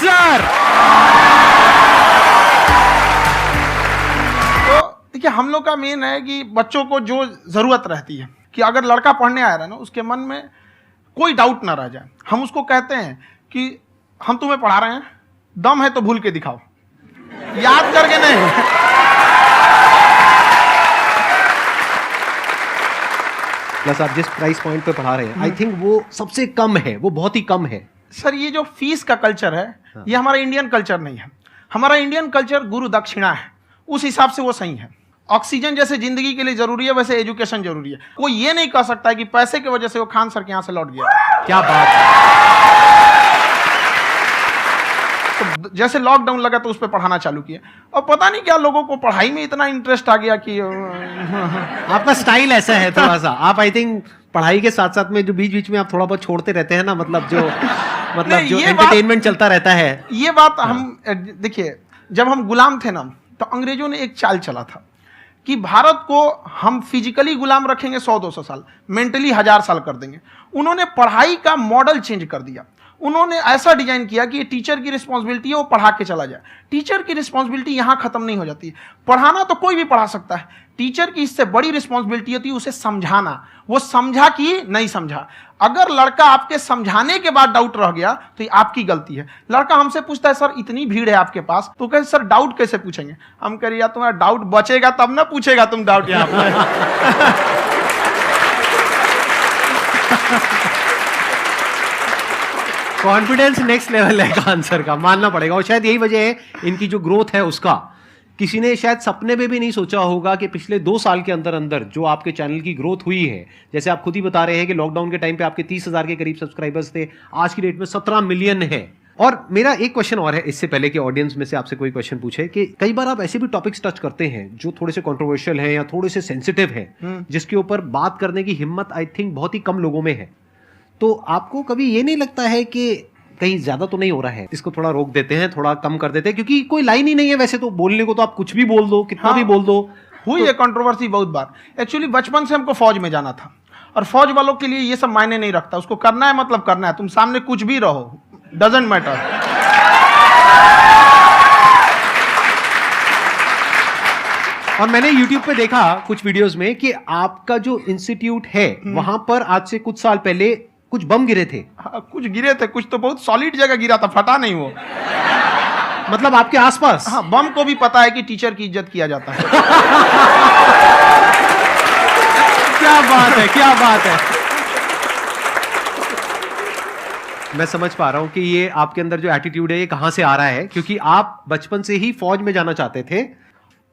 Answer. तो देखिए, हम लोग का मेन है कि बच्चों को जो जरूरत रहती है कि अगर लड़का पढ़ने आ रहा है ना, उसके मन में कोई डाउट ना रह जाए। हम उसको कहते हैं कि हम तुम्हें पढ़ा रहे हैं, दम है तो भूल के दिखाओ, याद करके नहीं। प्लस आप जिस प्राइस पॉइंट पे पढ़ा रहे हैं, आई थिंक वो सबसे कम है, वो बहुत ही कम है। सर, ये जो फीस का कल्चर है, ये हमारा इंडियन कल्चर नहीं है। हमारा इंडियन कल्चर गुरु दक्षिणा है, उस हिसाब से वो सही है। ऑक्सीजन जैसे जिंदगी के लिए जरूरी है, वैसे एजुकेशन जरूरी है। कोई ये नहीं कह सकता है कि पैसे की वजह से वो खान सर के यहाँ से लौट गया। क्या बात है। तो जैसे लॉकडाउन लगा तो उस पर पढ़ाना चालू किया, और पता नहीं क्या लोगों को पढ़ाई में इतना इंटरेस्ट आ गया कि आपका स्टाइल ऐसा है थोड़ा सा, आप आई थिंक पढ़ाई के साथ साथ में जो बीच बीच में आप थोड़ा बहुत छोड़ते रहते हैं ना, मतलब जो एंटरटेनमेंट चलता रहता है। ये बात हम देखिए, जब हम गुलाम थे ना, तो अंग्रेजों ने एक चाल चला था कि भारत को हम फिजिकली गुलाम रखेंगे 100-200 साल, मेंटली 1000 साल कर देंगे। उन्होंने पढ़ाई का मॉडल चेंज कर दिया। उन्होंने ऐसा डिजाइन किया कि ये टीचर की रिस्पॉन्सिबिलिटी है, वो पढ़ा के चला जाए। टीचर की रिस्पॉन्सिबिलिटी यहाँ खत्म नहीं हो जाती। पढ़ाना तो कोई भी पढ़ा सकता है, टीचर की इससे बड़ी रिस्पॉन्सिबिलिटी होती है उसे समझाना। वो समझा कि नहीं समझा। अगर लड़का आपके समझाने के बाद डाउट रह गया तो ये आपकी गलती है। लड़का हमसे पूछता है, सर इतनी भीड़ है आपके पास, तो कहे सर डाउट कैसे पूछेंगे? हम कह रहे यार, तुम्हारा डाउट बचेगा तब ना पूछेगा तुम डाउट यहाँ पर। कॉन्फिडेंस नेक्स्ट लेवल है आंसर का, मानना पड़ेगा। और शायद यही वजह है इनकी जो ग्रोथ है उसका। किसी ने शायद सपने में भी नहीं सोचा होगा कि पिछले 2 साल के अंदर अंदर जो आपके चैनल की ग्रोथ हुई है, जैसे आप खुद ही बता रहे हैं कि लॉकडाउन के टाइम पे आपके 30,000 के करीब सब्सक्राइबर्स थे, आज की डेट में 17 मिलियन है। और मेरा एक क्वेश्चन और है, इससे पहले कि ऑडियंस में से आपसे कोई क्वेश्चन पूछे, कि कई बार आप ऐसे भी टॉपिक्स टच करते हैं जो थोड़े से कंट्रोवर्शियल हैं या थोड़े से सेंसिटिव हैं, जिसके ऊपर बात करने की हिम्मत आई थिंक बहुत ही कम लोगों में है। तो आपको कभी ये नहीं लगता है कि कहीं ज्यादा तो नहीं हो रहा है, इसको थोड़ा रोक देते हैं, थोड़ा कम कर देते हैं? क्योंकि कोई लाइन ही नहीं है वैसे तो बोलने को, तो आप कुछ भी बोल दो, कितना भी बोल दो। हुई है कंट्रोवर्सी बहुत बार। एक्चुअली बचपन से हमको फौज में जाना था, और फौज वालों के लिए ये सब मायने नहीं रखता। उसको करना है मतलब करना है, तुम सामने कुछ भी रहो, डजंट मैटर। और मैंने YouTube पे देखा कुछ वीडियोस में कि आपका जो इंस्टीट्यूट है वहां पर आज से कुछ साल पहले कुछ बम गिरे थे। हाँ, कुछ गिरे थे, कुछ तो बहुत सॉलिड जगह गिरा था, फटा नहीं वो। मतलब आपके आसपास? हाँ, बम को भी पता है कि टीचर की इज्जत किया जाता है। क्या बात है, क्या बात है। मैं समझ पा रहा हूं कि ये आपके अंदर जो एटीट्यूड है ये कहां से आ रहा है, क्योंकि आप बचपन से ही फौज में जाना चाहते थे,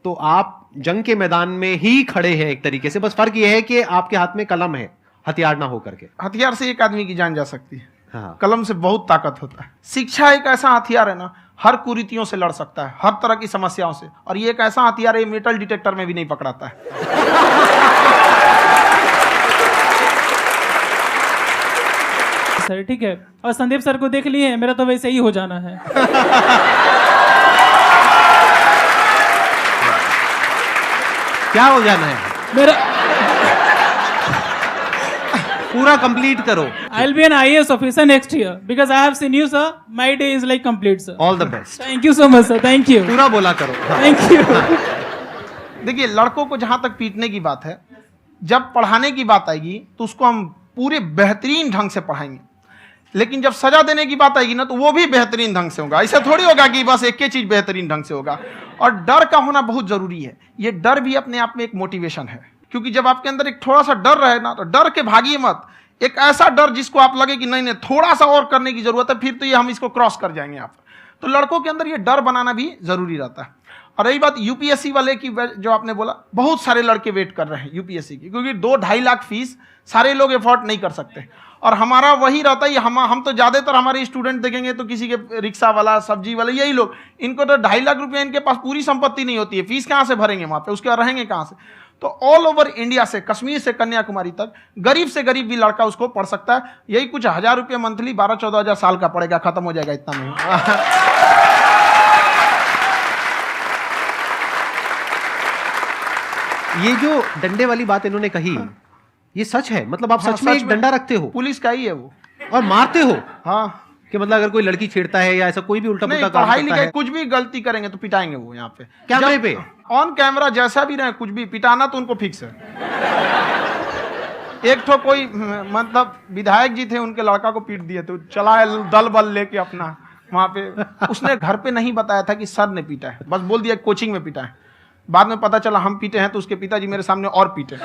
तो आप जंग के मैदान में ही खड़े हैं एक तरीके से। बस फर्क ये है कि आपके हाथ में कलम है, हथियार ना हो करके। हथियार से एक आदमी की जान जा सकती है, हाँ। कलम से बहुत ताकत होता है। शिक्षा एक ऐसा हथियार है ना, हर कुरीतियों से लड़ सकता है, हर तरह की समस्याओं से। और ये एक ऐसा हथियार है, मेटल डिटेक्टर में भी नहीं पकड़ाता है। सर ठीक है, और संदीप सर को देख लिए, मेरा तो वैसे ही हो जाना है। क्या हो जाना है? मेरा पूरा कंप्लीट करो। I'll be an IAS officer next year because I have seen you, sir. My day is like complete, sir. All the best. Thank you so much, sir. Thank you. पूरा बोला करो। Thank you. देखिए, लड़कों को जहां तक पीटने की बात है, जब पढ़ाने की बात आएगी तो उसको हम पूरे बेहतरीन ढंग से पढ़ाएंगे। लेकिन जब सजा देने की बात आएगी ना, तो वो भी बेहतरीन ढंग से होगा। ऐसा थोड़ी होगा कि बस एक ही चीज बेहतरीन ढंग से होगा। और डर का होना बहुत जरूरी है। ये डर भी अपने आप में एक मोटिवेशन है, क्योंकि जब आपके अंदर एक थोड़ा सा डर रहे ना, तो डर के भागिए मत। एक ऐसा डर जिसको आप लगे कि नहीं नहीं थोड़ा सा और करने की जरूरत है, फिर तो ये हम इसको क्रॉस कर जाएंगे आप। तो लड़कों के अंदर ये डर बनाना भी जरूरी रहता है। और रही बात यूपीएससी वाले की, जो आपने बोला, बहुत सारे लड़के वेट कर रहे हैं यूपीएससी की, क्योंकि 2-2.5 लाख फीस सारे लोग एफोर्ड नहीं कर सकते। और हमारा वही रहता है, हम तो ज्यादातर हमारे स्टूडेंट देखेंगे तो किसी के रिक्शा वाला, सब्जी वाला, यही लोग, इनको तो 2.5 लाख रुपया इनके पास पूरी संपत्ति नहीं होती है। फीस कहाँ से भरेंगे वहां पे, उसके बाद रहेंगे कहाँ से? तो ऑल ओवर इंडिया से, कश्मीर से कन्याकुमारी तक, गरीब से गरीब भी लड़का उसको पढ़ सकता है। यही कुछ 1000 रुपये मंथली, 12-14 हजार साल का पड़ेगा, खत्म हो जाएगा इतना में। ये जो डंडे वाली बात इन्होंने कही, ये सच है? मतलब आप सच में एक डंडा रखते हो? पुलिस का ही है वो। और मारते हो? हाँ, कि मतलब अगर कोई लड़की छेड़ता है या ऐसा कोई भी उल्टा नहीं, पुल्टा काम पढ़ाई करता लिखाई है कुछ भी गलती करेंगे तो पिटाएंगे वो यहाँ पे कैमरे पे? ऑन कैमरा जैसा भी रहे, कुछ भी पिटाना तो उनको फिक्स है। एक तो कोई मतलब विधायक जी थे, उनके लड़का को पीट दिए, तो चला दल बल लेके अपना वहां पे। उसने घर पे नहीं बताया था कि सर ने पीटा है, बस बोल दिया कोचिंग में पीटा है। बाद में पता चला हम पीटे हैं, तो उसके पिताजी मेरे सामने और पीटे।